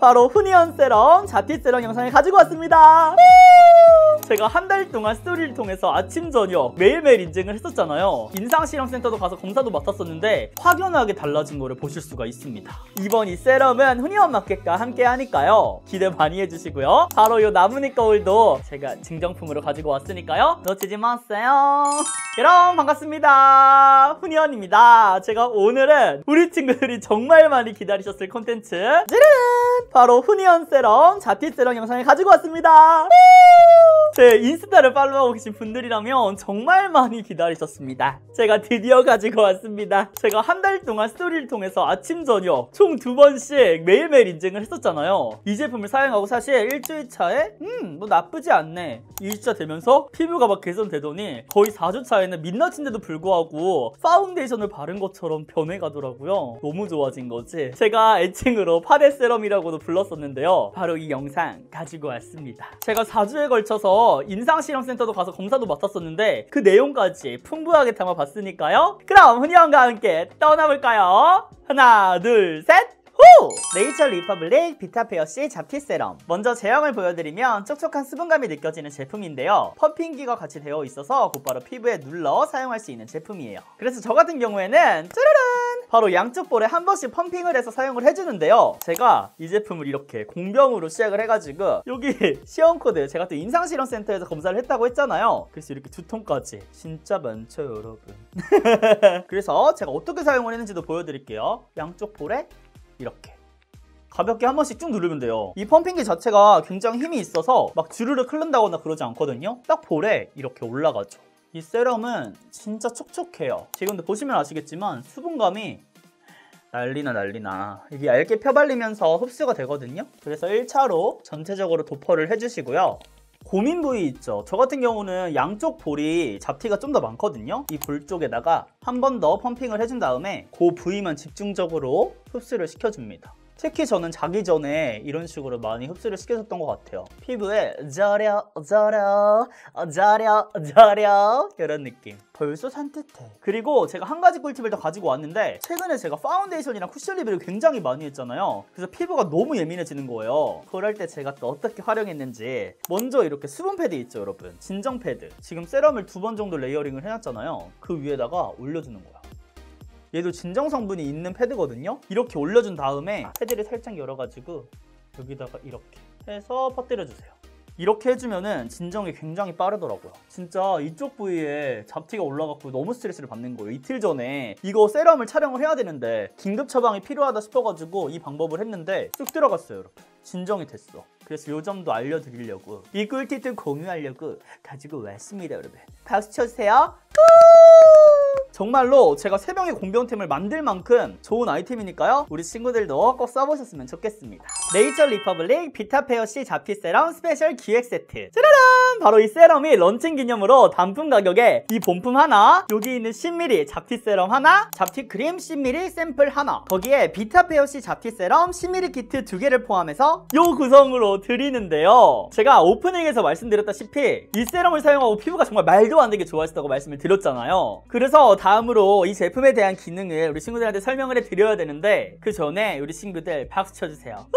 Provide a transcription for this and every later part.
바로 훈이언 세럼 잡티 세럼 영상을 가지고 왔습니다. 제가 한 달 동안 스토리를 통해서 아침 저녁 매일매일 인증을 했었잖아요. 인상실험센터도 가서 검사도 맡았었는데 확연하게 달라진 거를 보실 수가 있습니다. 이번 이 세럼은 훈이언 마켓과 함께 하니까요, 기대 많이 해주시고요. 바로 이 나뭇잎 거울도 제가 증정품으로 가지고 왔으니까요, 놓치지 마세요. 여러분 반갑습니다. 훈이언입니다. 제가 오늘은 우리 친구들이 정말 많이 기다리셨을 콘텐츠, 짜라란! 바로 훈이언 세럼 잡티 세럼 영상을 가지고 왔습니다. 제 인스타를 팔로우하고 계신 분들이라면 정말 많이 기다리셨습니다. 제가 드디어 가지고 왔습니다. 제가 한 달 동안 스토리를 통해서 아침 저녁 총 2번씩 매일매일 인증을 했었잖아요. 이 제품을 사용하고 사실 일주일 차에 뭐 나쁘지 않네, 2주차 되면서 피부가 막 개선되더니 거의 4주 차에는 민낯인데도 불구하고 파운데이션을 바른 것처럼 변해가더라고요. 너무 좋아진 거지. 제가 애칭으로 파데 세럼이라고도 불렀었는데요, 바로 이 영상 가지고 왔습니다. 제가 4주에 걸쳐서 인상실험센터도 가서 검사도 맡았었는데 그 내용까지 풍부하게 담아봤으니까요, 그럼 훈이언과 함께 떠나볼까요? 하나 둘 셋! 후! 네이처 리퍼블릭 비타페어씨 잡티 세럼. 먼저 제형을 보여드리면 촉촉한 수분감이 느껴지는 제품인데요, 펌핑기가 같이 되어 있어서 곧바로 피부에 눌러 사용할 수 있는 제품이에요. 그래서 저 같은 경우에는 짜라란! 바로 양쪽 볼에 한 번씩 펌핑을 해서 사용을 해주는데요, 제가 이 제품을 이렇게 공병으로 시작을 해가지고 여기 시험코드, 제가 또 인상실험센터에서 검사를 했다고 했잖아요. 그래서 이렇게 2통까지 진짜 많죠 여러분. 그래서 제가 어떻게 사용을 했는지도 보여드릴게요. 양쪽 볼에 이렇게 가볍게 한 번씩 쭉 누르면 돼요. 이 펌핑기 자체가 굉장히 힘이 있어서 막 주르륵 흐른다거나 그러지 않거든요. 딱 볼에 이렇게 올라가죠. 이 세럼은 진짜 촉촉해요. 지금도 보시면 아시겠지만 수분감이 난리나. 이게 얇게 펴발리면서 흡수가 되거든요. 그래서 1차로 전체적으로 도포를 해주시고요. 고민 부위 있죠. 저 같은 경우는 양쪽 볼이 잡티가 좀 더 많거든요. 이 볼 쪽에다가 한 번 더 펌핑을 해준 다음에 그 부위만 집중적으로 흡수를 시켜줍니다. 특히 저는 자기 전에 이런 식으로 많이 흡수를 시켜줬던 것 같아요. 피부에 저려 이런 느낌. 벌써 산뜻해. 그리고 제가 한 가지 꿀팁을 더 가지고 왔는데, 최근에 제가 파운데이션이랑 쿠션 리뷰를 굉장히 많이 했잖아요. 그래서 피부가 너무 예민해지는 거예요. 그럴 때 제가 또 어떻게 활용했는지, 먼저 이렇게 수분 패드 있죠 여러분, 진정 패드. 지금 세럼을 2번 정도 레이어링을 해놨잖아요. 그 위에다가 올려주는 거야. 얘도 진정 성분이 있는 패드거든요. 이렇게 올려준 다음에 패드를 살짝 열어가지고 여기다가 이렇게 해서 퍼뜨려주세요. 이렇게 해주면은 진정이 굉장히 빠르더라고요. 진짜 이쪽 부위에 잡티가 올라갔고 너무 스트레스를 받는 거예요. 이틀 전에 이거 세럼을 촬영을 해야 되는데 긴급 처방이 필요하다 싶어가지고 이 방법을 했는데 쑥 들어갔어요 여러분. 진정이 됐어. 그래서 요 점도 알려드리려고, 이 꿀팁도 공유하려고 가지고 왔습니다 여러분. 박수 쳐주세요. 정말로 제가 3명의 공병템을 만들 만큼 좋은 아이템이니까요, 우리 친구들도 꼭 써보셨으면 좋겠습니다. 네이처 리퍼블릭 비타페어씨 잡티 세럼 스페셜 기획 세트. 짜라란! 바로 이 세럼이 런칭 기념으로 단품 가격에 이 본품 하나, 여기 있는 10ml 잡티 세럼 하나, 잡티 크림 10ml 샘플 하나, 거기에 비타페어씨 잡티 세럼 10ml 키트 2개를 포함해서 요 구성으로 드리는데요, 제가 오프닝에서 말씀드렸다시피 이 세럼을 사용하고 피부가 정말 말도 안 되게 좋아졌다고 말씀을 드렸잖아요. 그래서 다음으로 이 제품에 대한 기능을 우리 친구들한테 설명을 해드려야 되는데, 그 전에 우리 친구들 박수 쳐주세요.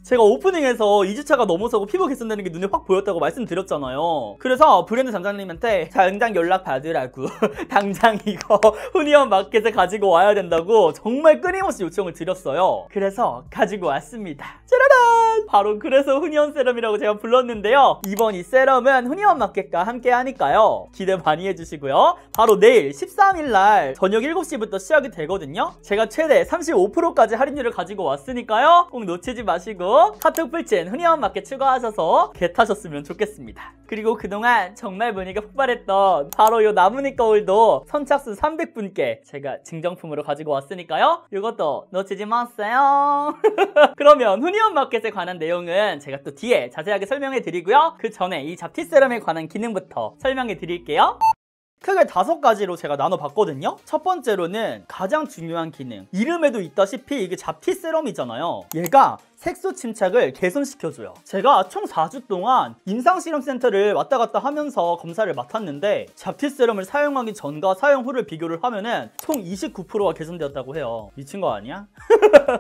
제가 오프닝에서 2주차가 넘어서고 피부 개선되는 게 눈에 확 보였다고 말씀드렸잖아요. 그래서 브랜드 점장님한테 당장 연락 받으라고 당장 이거 훈이언 마켓에 가지고 와야 된다고 정말 끊임없이 요청을 드렸어요. 그래서 가지고 왔습니다. 짜라란! 바로 그래서 훈이언 세럼이라고 제가 불렀는데요, 이번 이 세럼은 훈이언 마켓과 함께 하니까요, 기대 많이 해주시고요. 바로 내일 13일날 저녁 7시부터 시작이 되거든요. 제가 최대 35%까지 할인율을 가지고 왔으니까요, 꼭 놓치지 마시고 카톡 풀친 훈이언 마켓 추가하셔서 겟하셨으면 좋겠습니다. 그리고 그동안 정말 문의가 폭발했던 바로 이 나뭇잎 거울도 선착순 300분께 제가 증정품으로 가지고 왔으니까요, 이것도 놓치지 마세요. 그러면 훈이언 마켓에 관한 내용은 제가 또 뒤에 자세하게 설명해 드리고요, 그 전에 이 잡티 세럼에 관한 기능부터 설명해 드릴게요. 크게 5가지로 제가 나눠봤거든요. 첫 번째로는 가장 중요한 기능, 이름에도 있다시피 이게 잡티 세럼이잖아요. 얘가 색소 침착을 개선시켜줘요. 제가 총 4주 동안 임상실험센터를 왔다 갔다 하면서 검사를 맡았는데 잡티 세럼을 사용하기 전과 사용 후를 비교를 하면은 총 29%가 개선되었다고 해요. 미친 거 아니야?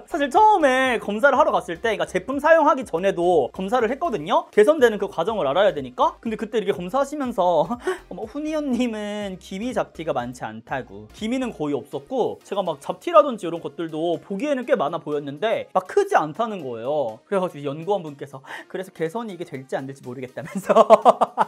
사실 처음에 검사를 하러 갔을 때, 그러니까 제품 사용하기 전에도 검사를 했거든요. 개선되는 그 과정을 알아야 되니까. 근데 그때 이렇게 검사하시면서 훈이언님은 기미 잡티가 많지 않다고, 기미는 거의 없었고, 제가 막 잡티라든지 이런 것들도 보기에는 꽤 많아 보였는데 막 크지 않다는 거예요. 그래가지고 연구원분께서 그래서 개선이 이게 될지 안 될지 모르겠다면서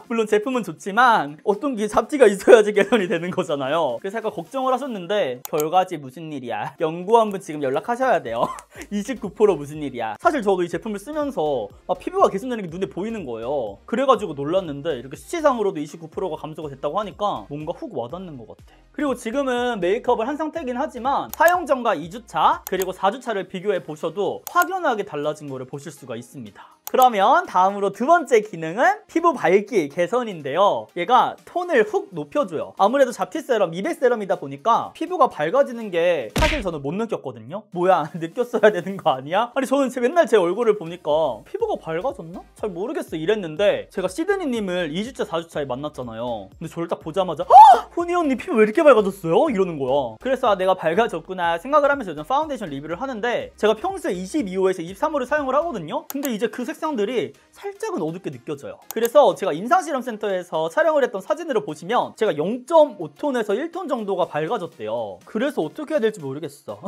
물론 제품은 좋지만 어떤 게 잡티가 있어야지 개선이 되는 거잖아요. 그래서 약간 걱정을 하셨는데 결과지 무슨 일이야. 연구원분 지금 연락하셔야 돼요. 29% 무슨 일이야. 사실 저도 이 제품을 쓰면서 피부가 개선되는 게 눈에 보이는 거예요. 그래가지고 놀랐는데 이렇게 수치상으로도 29%가 감소가 됐다고 하니까 뭔가 훅 와닿는 것 같아. 그리고 지금은 메이크업을 한 상태긴 하지만 사용 전과 2주차 그리고 4주차를 비교해 보셔도 확연하게 달라진 거를 보실 수가 있습니다. 그러면 다음으로 두 번째 기능은 피부 밝기 개선인데요. 얘가 톤을 훅 높여줘요. 아무래도 잡티 세럼, 미백 세럼이다 보니까 피부가 밝아지는 게 사실 저는 못 느꼈거든요. 뭐야, 느꼈어야 되는 거 아니야? 아니 저는 맨날 제 얼굴을 보니까 피부가 밝아졌나? 잘 모르겠어 이랬는데 제가 시드니님을 2주차, 4주차에 만났잖아요. 근데 저를 딱 보자마자 훈이 언니 피부 왜 이렇게 밝아졌어요? 이러는 거야. 그래서 내가 밝아졌구나 생각을 하면서 요즘 파운데이션 리뷰를 하는데 제가 평소에 22호에서 23호를 사용을 하거든요. 근데 이제 그 색상들이 살짝은 어둡게 느껴져요. 그래서 제가 임상실험센터에서 촬영을 했던 사진으로 보시면 제가 0.5톤에서 1톤 정도가 밝아졌대요. 그래서 어떻게 해야 될지 모르겠어.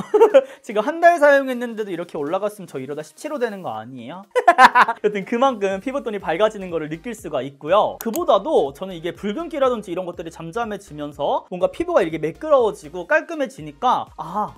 지금 한 달 사용했는데도 이렇게 올라갔으면 저 이러다 17호 되는 거 아니에요? 여튼 그만큼 피부톤이 밝아지는 거를 느낄 수가 있고요. 그보다도 저는 이게 붉은기라든지 이런 것들이 잠잠해지면서 뭔가 피부가 이렇게 매끄러워지고 깔끔해지니까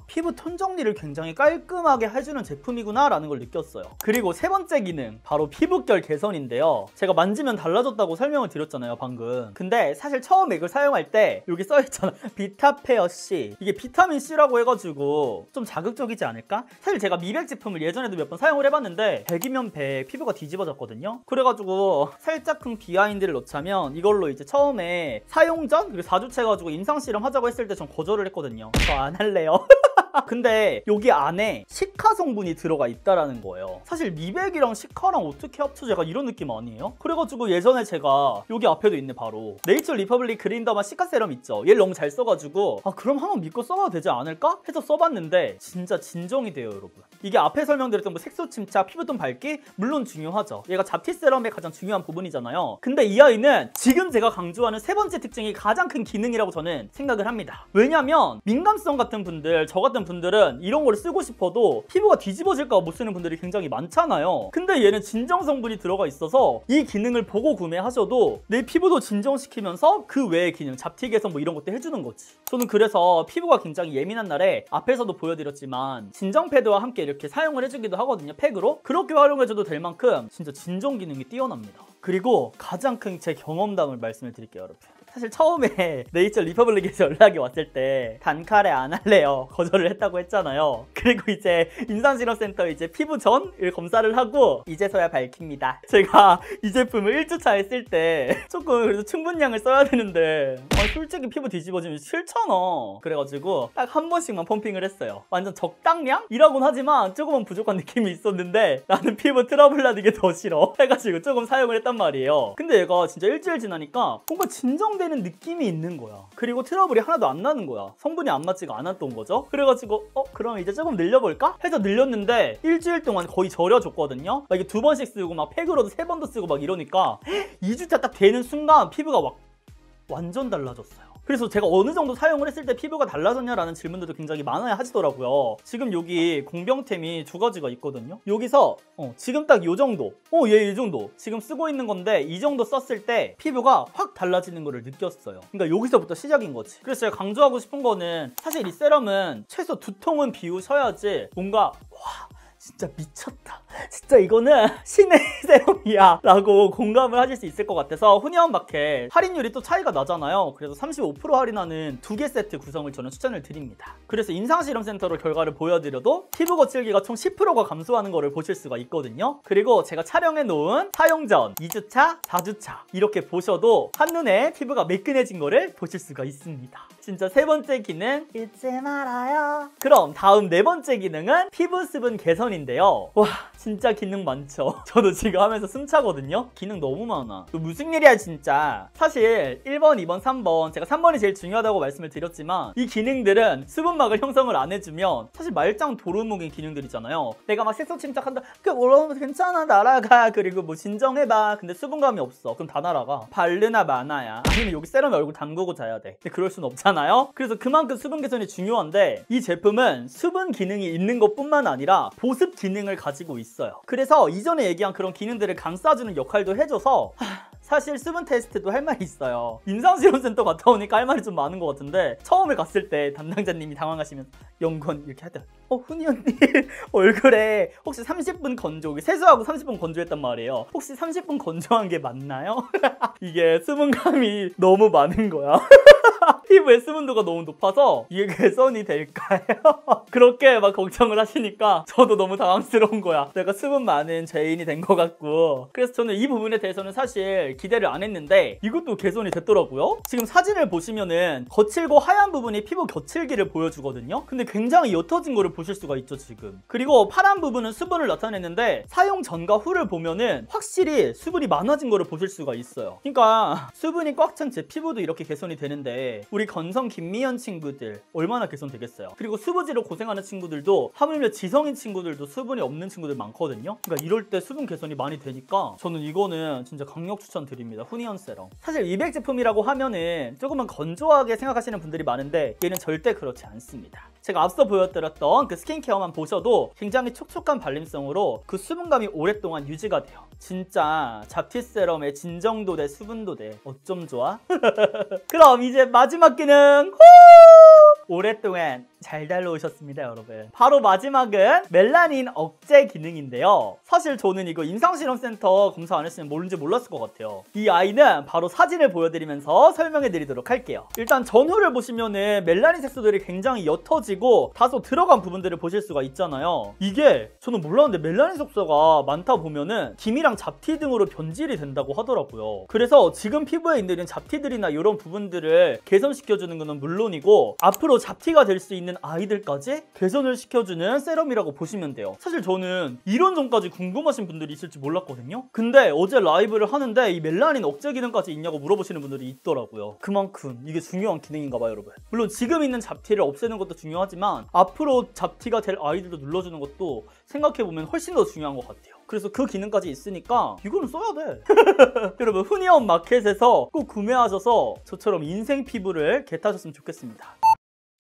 피부 톤 정리를 굉장히 깔끔하게 해주는 제품이구나 라는 걸 느꼈어요. 그리고 세 번째 기능, 바로 피부결 개선인데요. 제가 만지면 달라졌다고 설명을 드렸잖아요 방금. 근데 사실 처음에 이걸 사용할 때 여기 써있잖아. 비타페어 C. 이게 비타민 C라고 해가지고 좀 자극적이지 않을까? 사실 제가 미백 제품을 예전에도 몇 번 사용을 해봤는데 100이면 100 피부가 뒤집어졌거든요. 그래가지고 살짝쿵 비하인드를 넣자면 이걸로 이제 처음에 사용 전 그리고 4주차 해가지고 임상실험 하자고 했을 때 전 거절을 했거든요. 저 안 할래요. 근데 여기 안에 시카 성분이 들어가 있다라는 거예요. 사실 미백이랑 시카랑 어떻게 합쳐? 제가 이런 느낌 아니에요? 그래가지고 예전에 제가 여기 앞에도 있네 바로 네이처 리퍼블릭 그린더마 시카 세럼 있죠. 얘를 너무 잘 써가지고 그럼 한번 믿고 써봐도 되지 않을까? 해서 써봤는데 진짜 진정이 돼요 여러분. 이게 앞에 설명드렸던 뭐 색소 침착, 피부톤 밝기 물론 중요하죠. 얘가 잡티 세럼의 가장 중요한 부분이잖아요. 근데 이 아이는 지금 제가 강조하는 세 번째 특징이 가장 큰 기능이라고 저는 생각을 합니다. 왜냐면 민감성 같은 분들, 저 같은 분들은 이런 걸 쓰고 싶어도 피부가 뒤집어질까 봐 못 쓰는 분들이 굉장히 많잖아요. 근데 얘는 진정 성분이 들어가 있어서 이 기능을 보고 구매하셔도 내 피부도 진정시키면서 그 외의 기능, 잡티 개선 뭐 이런 것도 해주는 거지. 저는 그래서 피부가 굉장히 예민한 날에 앞에서도 보여드렸지만 진정 패드와 함께 이렇게 사용을 해주기도 하거든요. 팩으로. 그렇게 활용해줘도 될 만큼 진짜 진정 기능이 뛰어납니다. 그리고 가장 큰 제 경험담을 말씀을 드릴게요 여러분. 사실 처음에 네이처 리퍼블릭에서 연락이 왔을 때 단칼에 안 할래요 거절을 했다고 했잖아요. 그리고 이제 임상실험센터 이제 피부 전을 검사를 하고 이제서야 밝힙니다. 제가 이 제품을 1주차 했을 때 조금 그래도 충분량을 써야 되는데 솔직히 피부 뒤집어지면 싫잖아. 그래가지고 딱 한 번씩만 펌핑을 했어요. 완전 적당량이라고는 하지만 조금은 부족한 느낌이 있었는데 나는 피부 트러블 나는 게 더 싫어 해가지고 조금 사용을 했단 말이에요. 근데 얘가 진짜 일주일 지나니까 뭔가 진정되는 느낌이 있는 거야. 그리고 트러블이 하나도 안 나는 거야. 성분이 안 맞지가 않았던 거죠. 그래가지고 그럼 이제 조금 늘려볼까? 해서 늘렸는데 일주일 동안 거의 절여줬거든요. 막 이게 2번씩 쓰고 막 팩으로도 3번도 쓰고 막 이러니까 2주차 딱 되는 순간 피부가 막 완전 달라졌어요. 그래서 제가 어느 정도 사용을 했을 때 피부가 달라졌냐라는 질문들도 굉장히 많아야 하시더라고요. 지금 여기 공병템이 2가지가 있거든요. 여기서 지금 딱 이 정도, 얘 이 정도 지금 쓰고 있는 건데 이 정도 썼을 때 피부가 확 달라지는 거를 느꼈어요. 그러니까 여기서부터 시작인 거지. 그래서 제가 강조하고 싶은 거는 사실 이 세럼은 최소 2통은 비우셔야지 뭔가 진짜 미쳤다. 진짜 이거는 신의 세럼이야 라고 공감을 하실 수 있을 것 같아서 훈이언마켓 할인율이 또 차이가 나잖아요. 그래서 35% 할인하는 2개 세트 구성을 저는 추천을 드립니다. 그래서 임상실험센터로 결과를 보여드려도 피부 거칠기가 총 10%가 감소하는 거를 보실 수가 있거든요. 그리고 제가 촬영해 놓은 사용 전 2주차, 4주차 이렇게 보셔도 한눈에 피부가 매끈해진 거를 보실 수가 있습니다. 진짜 세 번째 기능 잊지 말아요. 그럼 다음 네 번째 기능은 피부 수분 개선인데요. 와 진짜 기능 많죠. 저도 지금 하면서 숨차거든요. 기능 너무 많아. 무슨 일이야 진짜. 사실 1번, 2번, 3번 제가 3번이 제일 중요하다고 말씀을 드렸지만 이 기능들은 수분막을 형성을 안 해주면 사실 말짱 도루묵인 기능들이잖아요. 내가 막 색소 침착한다. 괜찮아 날아가. 그리고 뭐 진정해봐. 근데 수분감이 없어. 그럼 다 날아가. 바르나 마나야. 아니면 여기 세럼에 얼굴 담그고 자야 돼. 근데 그럴 순 없잖아요. 그래서 그만큼 수분 개선이 중요한데 이 제품은 수분 기능이 있는 것뿐만 아니라 보습 기능을 가지고 있어요. 그래서 이전에 얘기한 그런 기능들을 감싸주는 역할도 해줘서 사실 수분 테스트도 할 말이 있어요. 임상실험센터 갔다 오니까 할 말이 좀 많은 것 같은데 처음에 갔을 때 담당자님이 당황하시면서 영건 이렇게 하더라. 훈이 언니 얼굴에 혹시 30분 건조, 세수하고 30분 건조했단 말이에요. 혹시 30분 건조한 게 맞나요? 이게 수분감이 너무 많은 거야. 피부의 수분도가 너무 높아서 이게 개선이 될까요? 그렇게 막 걱정을 하시니까 저도 너무 당황스러운 거야. 내가 수분 많은 죄인이 된 것 같고. 그래서 저는 이 부분에 대해서는 사실 기대를 안 했는데 이것도 개선이 됐더라고요. 지금 사진을 보시면은 거칠고 하얀 부분이 피부 거칠기를 보여주거든요. 근데 굉장히 옅어진 거를 보실 수가 있죠 지금. 그리고 파란 부분은 수분을 나타내는데 사용 전과 후를 보면은 확실히 수분이 많아진 거를 보실 수가 있어요. 그러니까 수분이 꽉 찬 제 피부도 이렇게 개선이 되는데 우리 건성 김미연 친구들 얼마나 개선되겠어요. 그리고 수부지로 고생하는 친구들도 하물며 지성인 친구들도 수분이 없는 친구들 많거든요. 그러니까 이럴 때 수분 개선이 많이 되니까 저는 이거는 진짜 강력 추천드립니다. 후니언 세럼. 사실 미백 제품이라고 하면은 조금은 건조하게 생각하시는 분들이 많은데 얘는 절대 그렇지 않습니다. 제가 앞서 보여드렸던 그 스킨케어만 보셔도 굉장히 촉촉한 발림성으로 그 수분감이 오랫동안 유지가 돼요. 진짜 잡티 세럼의 진정도 돼 수분도 돼. 어쩜 좋아? 그럼 이제 마지막 기능! 오랫동안 잘 달려오셨습니다 여러분. 바로 마지막은 멜라닌 억제 기능인데요. 사실 저는 이거 임상실험센터 검사 안 했으면 모른지 몰랐을 것 같아요. 이 아이는 바로 사진을 보여드리면서 설명해 드리도록 할게요. 일단 전후를 보시면은 멜라닌 색소들이 굉장히 옅어지고 다소 들어간 부분들을 보실 수가 있잖아요. 이게 저는 몰랐는데 멜라닌 색소가 많다 보면은 기미랑 잡티 등으로 변질이 된다고 하더라고요. 그래서 지금 피부에 있는 잡티들이나 이런 부분들을 개선시켜주는 것은 물론이고 앞으로 잡티가 될 수 있는 아이들까지 개선을 시켜주는 세럼이라고 보시면 돼요. 사실 저는 이런 점까지 궁금하신 분들이 있을지 몰랐거든요. 근데 어제 라이브를 하는데 이 멜라닌 억제 기능까지 있냐고 물어보시는 분들이 있더라고요. 그만큼 이게 중요한 기능인가 봐요 여러분. 물론 지금 있는 잡티를 없애는 것도 중요하지만 앞으로 잡티가 될 아이들도 눌러주는 것도 생각해보면 훨씬 더 중요한 것 같아요. 그래서 그 기능까지 있으니까 이거는 써야 돼. 여러분 후니언 마켓에서 꼭 구매하셔서 저처럼 인생 피부를 겟하셨으면 좋겠습니다.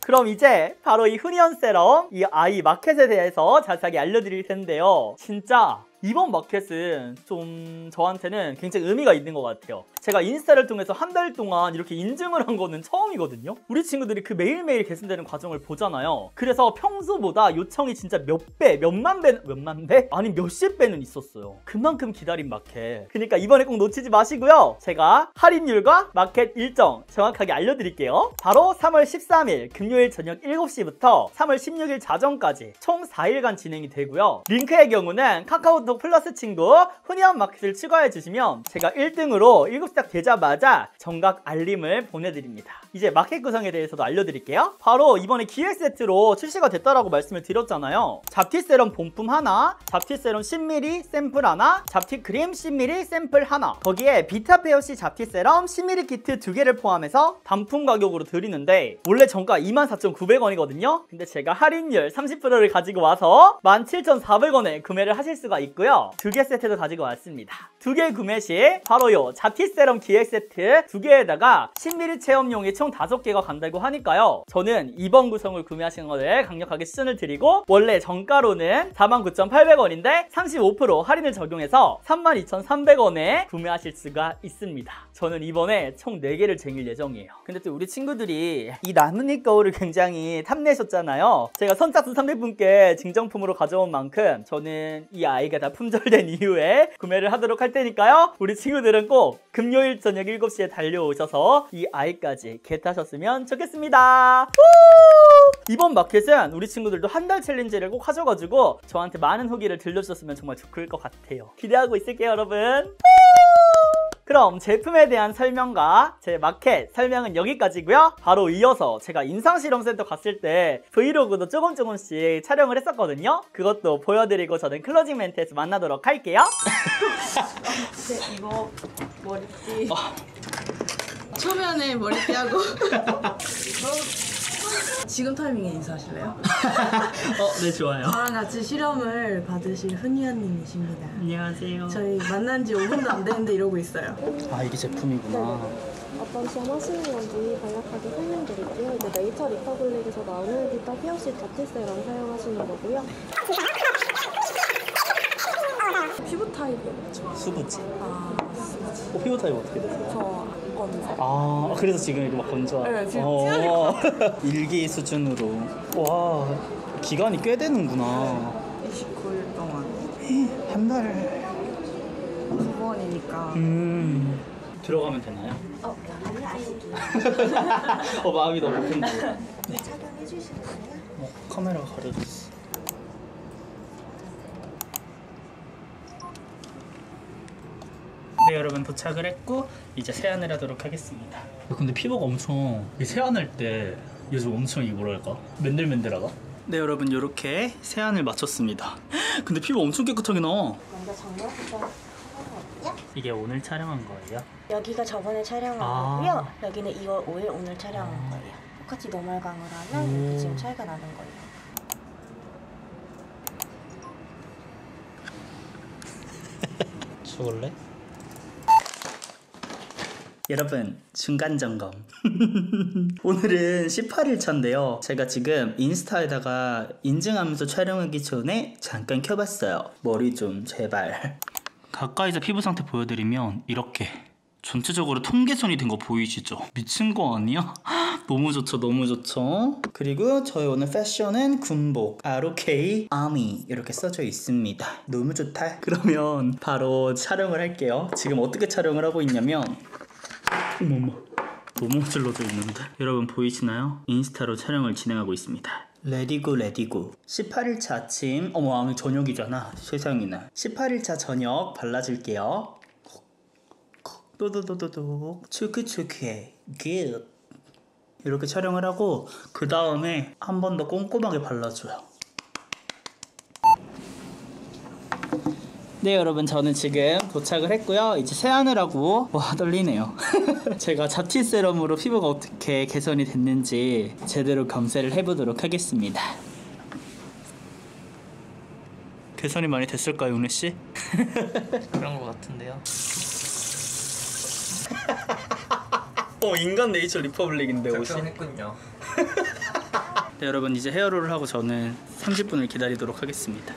그럼 이제 바로 이 후니언 세럼, 이 아이 마켓에 대해서 자세하게 알려드릴 텐데요. 진짜 이번 마켓은 좀 저한테는 굉장히 의미가 있는 것 같아요. 제가 인스타를 통해서 한 달 동안 이렇게 인증을 한 거는 처음이거든요. 우리 친구들이 그 매일매일 개선되는 과정을 보잖아요. 그래서 평소보다 요청이 진짜 몇 배, 몇만 배? 아니 몇십 배는 있었어요. 그만큼 기다린 마켓. 그러니까 이번에 꼭 놓치지 마시고요. 제가 할인율과 마켓 일정 정확하게 알려드릴게요. 바로 3월 13일 금요일 저녁 7시부터 3월 16일 자정까지 총 4일간 진행이 되고요. 링크의 경우는 카카오톡 플러스 친구 후니언 마켓을 추가해 주시면 제가 1등으로 7시 딱 되자마자 정각 알림을 보내드립니다. 이제 마켓 구성에 대해서도 알려드릴게요. 바로 이번에 기획 세트로 출시가 됐다라고 말씀을 드렸잖아요. 잡티 세럼 본품 하나, 잡티 세럼 10ml 샘플 하나, 잡티 크림 10ml 샘플 하나, 거기에 비타페어시 잡티 세럼 10ml 키트 2개를 포함해서 단품 가격으로 드리는데 원래 정가 24,900원이거든요. 근데 제가 할인율 30%를 가지고 와서 17,400원에 구매를 하실 수가 있고요. 2개 세트도 가지고 왔습니다. 2개 구매 시 바로 요 잡티 세럼 기획 세트 2개에다가 10ml 체험용이 총 5개가 간다고 하니까요. 저는 2번 구성을 구매하시는 것을 강력하게 추천을 드리고 원래 정가로는 49,800원인데 35% 할인을 적용해서 32,300원에 구매하실 수가 있습니다. 저는 이번에 총 4개를 쟁일 예정이에요. 근데 또 우리 친구들이 이 나뭇잎 거울을 굉장히 탐내셨잖아요. 제가 선착순 300분께 증정품으로 가져온 만큼 저는 이 아이가 다 품절된 이후에 구매를 하도록 할 테니까요. 우리 친구들은 꼭 금요일 저녁 7시에 달려오셔서 이 아이까지 겟하셨으면 좋겠습니다. 이번 마켓은 우리 친구들도 한 달 챌린지를 꼭 하셔가지고 저한테 많은 후기를 들려주셨으면 정말 좋을 것 같아요. 기대하고 있을게요 여러분. 그럼 제품에 대한 설명과 제 마켓 설명은 여기까지고요. 바로 이어서 제가 인상실험센터 갔을 때 브이로그도 조금씩 촬영을 했었거든요. 그것도 보여드리고 저는 클로징 멘트에서 만나도록 할게요. 네, 이거 머리띠 초면에 머리띠하고 지금 타이밍에 인사하실래요? 네, 좋아요. 저랑 같이 실험을 받으실 훈이언님이십니다. 안녕하세요. 저희 만난 지 5분도 안 됐는데 이러고 있어요. 아, 이게 제품이구나. 어떤 시험 하시는 건지 간략하게 설명드릴게요. 이제 네이처 리퍼블릭에서 나오는 비타 피어시 자티 세럼 사용하시는 거고요. 피부 타입이요? 수부지. 아, 수지. 피부 타입 어떻게 되세요? 저 건조. 아, 그래서 지금 이렇게 막 건조하. 네, 지금 찢어질 일기 수준으로. 와, 기간이 꽤 되는구나. 29일 동안 한 달. 9번이니까 들어가면 되나요? 마음이 너무 큰데. 네. 착용해 주시나요? 카메라가 가려졌어. 네, 여러분 도착을 했고 이제 세안을 하도록 하겠습니다. 근데 피부가 엄청 세안할 때 요즘 엄청 이게 뭐랄까 맨들맨들하다. 네, 여러분 이렇게 세안을 마쳤습니다. 근데 피부 엄청 깨끗하게 나와. 먼저 정렬부터 하거든요. 이게 오늘 촬영한 거예요? 여기가 저번에 촬영한 아. 거고요. 여기는 2월 5일 오늘 촬영한 거예요. 똑같이 노멀강을 하면 이렇게 지금 차이가 나는 거예요. 죽을래? 여러분, 중간 점검. 오늘은 18일 차인데요. 제가 지금 인스타에다가 인증하면서 촬영하기 전에 잠깐 켜봤어요. 머리 좀 제발. 가까이서 피부 상태 보여드리면 이렇게 전체적으로 통개선이 된 거 보이시죠? 미친 거 아니야? 너무 좋죠, 너무 좋죠. 그리고 저희 오늘 패션은 군복 ROK 아미 이렇게 써져 있습니다. 너무 좋다. 그러면 바로 촬영을 할게요. 지금 어떻게 촬영을 하고 있냐면 어머머, 너무 질러져 있는데. 여러분 보이시나요? 인스타로 촬영을 진행하고 있습니다. 레디고 레디고. 18일차 아침. 어머, 오늘 저녁이잖아. 세상이나. 18일차 저녁 발라줄게요. 또도도도도 추크추크해. 굿. 이렇게 촬영을 하고 그 다음에 한 번 더 꼼꼼하게 발라줘요. 네, 여러분 저는 지금 도착을 했고요. 이제 세안을 하고 와 떨리네요. 제가 자티 세럼으로 피부가 어떻게 개선이 됐는지 제대로 검사를 해보도록 하겠습니다. 개선이 많이 됐을까요, 은혜씨? 그런 것 같은데요. 인간 네이처 리퍼블릭인데 옷이. 작성했군요. 네, 여러분 이제 헤어롤을 하고 저는 30분을 기다리도록 하겠습니다.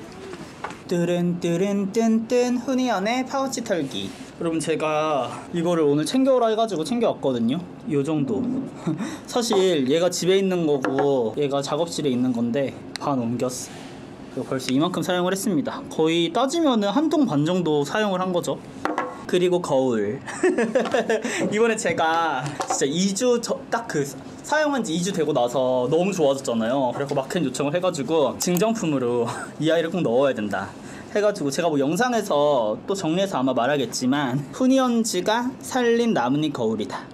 뚜른뚜른뚠뚠 훈이언의 파우치 털기. 여러분 제가 이거를 오늘 챙겨오라 해가지고 챙겨왔거든요. 요 정도. 사실 얘가 집에 있는 거고 얘가 작업실에 있는 건데 반 옮겼어요. 그리고 벌써 이만큼 사용을 했습니다. 거의 따지면은 한 통 반 정도 사용을 한 거죠. 그리고 거울. 이번에 제가 진짜 2주 딱 그 사용한 지 2주 되고 나서 너무 좋아졌잖아요. 그래서 마켓 요청을 해가지고 증정품으로 이 아이를 꼭 넣어야 된다 해가지고 제가 뭐 영상에서 또 정리해서 아마 말하겠지만 훈이언즈가 살린 나뭇잎 거울이다.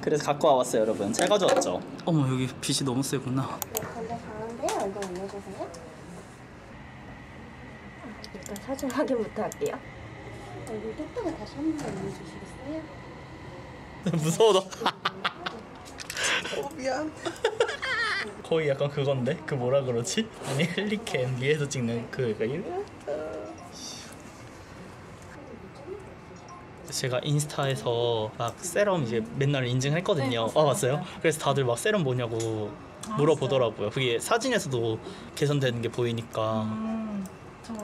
그래서 갖고 와봤어요. 여러분 잘 가져왔죠? 어머, 여기 빛이 너무 세구나. 네, 근데 가운데요. 얼굴 올려주세요. 일단 사진 확인부터 할게요. 얼굴 뚝뚝을 다시 한 번 올려주시겠어요? 무서워. 너. 미안. 거의 약간 그건데? 그 뭐라 그러지? 아니 헬리캠 위에서 찍는 그 제가 인스타에서 막 세럼 이제 맨날 인증했거든요. 아, 맞어요? 그래서 다들 막 세럼 뭐냐고 물어보더라고요. 그게 사진에서도 개선되는 게 보이니까. 저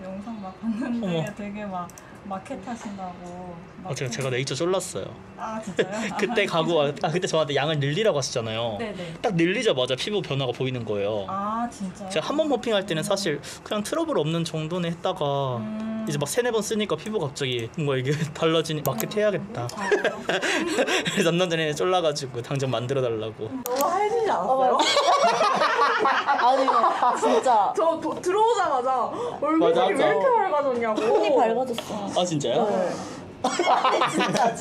영상 막 봤는데 어머. 되게 막 마켓 하신다고 막 제가 네이처 쫄랐어요. 아, 진짜요? 그때 그때 저한테 양을 늘리라고 하셨잖아요. 네네. 딱 늘리자마자 피부 변화가 보이는 거예요. 아, 진짜요? 제가 한 번 퍼핑할 때는 사실 그냥 트러블 없는 정도는 했다가 이제 막 3-4번 쓰니까 피부 갑자기 뭔가 이게 달라지니 마켓 해야겠다. 그래서 몇 년 전에 쫄라가지고 당장 만들어달라고. 너무 하얘지지 않았어요? 아니, 진짜. 저 들어오자마자 얼굴이 맞아, 왜 맞아. 이렇게 밝아졌냐고. 손이 밝아졌어. 아, 진짜요? 네.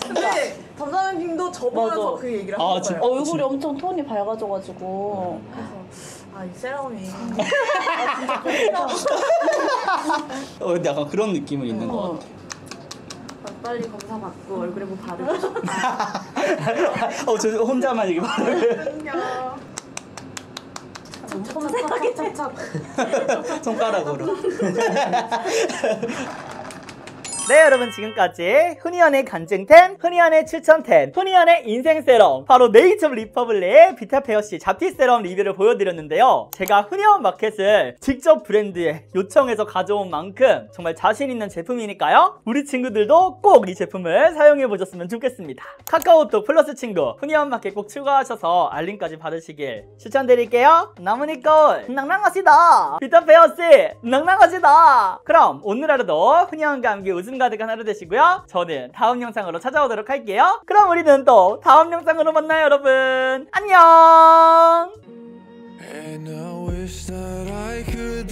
근데 담당님도 저보면서 맞아. 그 얘기를 아, 하셨어요. 진짜? 얼굴이 엄청 톤이 밝아져가지고. 그래서 이 세럼이 근데 약간 그런 느낌은 있는 것 같아. 빨리 검사 받고 얼굴에 뭐 바르고 싶다. 저 혼자만 이게 섬세하게 찹찹. 손가락으로. 네, 여러분, 지금까지 흔히연의 간증템, 흔히연의 추천템, 흔히연의 인생 세럼, 바로 네이처 리퍼블릭 비타 페어씨 잡티 세럼 리뷰를 보여드렸는데요. 제가 흔히연 마켓을 직접 브랜드에 요청해서 가져온 만큼 정말 자신 있는 제품이니까요. 우리 친구들도 꼭 이 제품을 사용해 보셨으면 좋겠습니다. 카카오톡 플러스 친구 흔히연 마켓 꼭 추가하셔서 알림까지 받으시길 추천드릴게요. 나무니까 낭낭하시다. 비타 페어씨 낭낭하시다. 그럼 오늘 하루도 흔히연과 함께 웃음 가득한 하루 되시고요. 저는 다음 영상으로 찾아오도록 할게요. 그럼 우리는 또 다음 영상으로 만나요, 여러분. 안녕. And I wish that I could